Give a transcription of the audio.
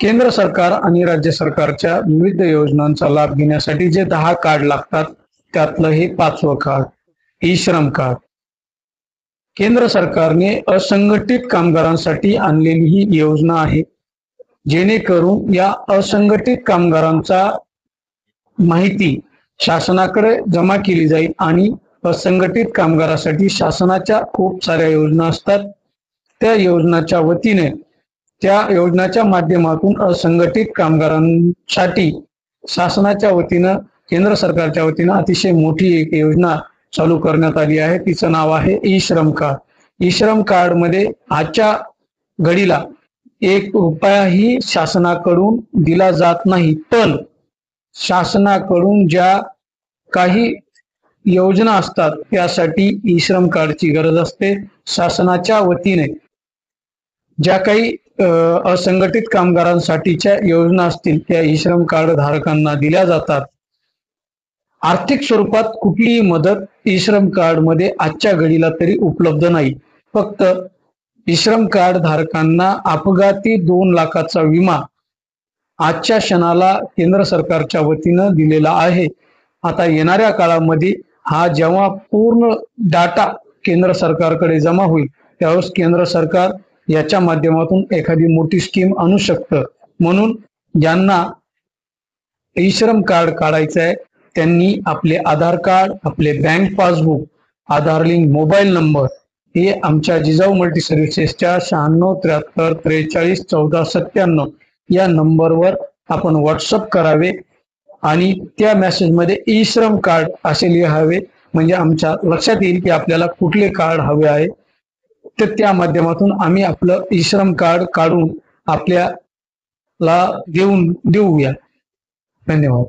केंद्र सरकार आणि राज्य सरकारच्या विविध योजनांचा लाभ घेण्यासाठी जे 10 कार्ड लागतात त्यातलं हे 5वं कार्ड, ई श्रम कार्ड. केंद्र सरकारने असंघटित कामगारांसाठी आणलेली ही योजना आहे, जेणेकरून या असंघटित कामगारांचा माहिती शासनाकडे जमा केली जाईल आणि असंघटित कामगारासाठी शासनाच्या खूप साऱ्या योजना असतात. त्या योजनाच्या माध्यमातून असंघटित कामगारांसाठी शासनाच्या वतीनं केंद्र सरकारच्या वतीनं अतिशय मोठी एक योजना चालू करण्यात आली आहे. तिचं नाव आहे ई श्रम कार्ड. ई श्रम कार्ड मध्ये आजच्या घडीला 1 रुपयाही शासनाकडून दिला जात नाही, पण शासनाकडून ज्या काही योजना असतात त्यासाठी ई श्रम कार्डची गरज असते. शासनाच्या वतीने ज्या काही असंघटित कामगारांसाठीच्या योजना असतील त्या ई श्रम कार्ड धारकांना दिल्या जातात. आर्थिक स्वरूपात कुठलीही मदत ई श्रम कार्ड मध्ये आजच्या घडीला तरी उपलब्ध नाही. फक्त ई श्रम कार्ड धारकांना अपघाती 2 लाखाचा विमा आजच्या क्षणाला केंद्र सरकारच्या वतीनं दिलेला आहे. आता येणाऱ्या काळामध्ये हा जेव्हा पूर्ण डाटा केंद्र सरकारकडे जमा होईल त्यावेळेस केंद्र सरकार याच्या माध्यमातून एखादी मोठी स्कीम आणू शकतं. म्हणून ज्यांना ई श्रम कार्ड काढायचं आहे त्यांनी आपले आधार कार्ड, आपले बँक पासबुक, आधार लिंक मोबाईल नंबर हे आमच्या जिजाऊ मल्टी सर्व्हिसेसच्या 9673431497 या नंबरवर आपण व्हॉट्सअप करावे आणि त्या मेसेजमध्ये ई श्रम कार्ड असे लिहावे, म्हणजे आमच्या लक्षात येईल की आपल्याला कुठले कार्ड हवे आहे. तर त्या माध्यमातून आम्ही आपलं ई श्रम कार्ड काढून आपल्याला देऊया. धन्यवाद.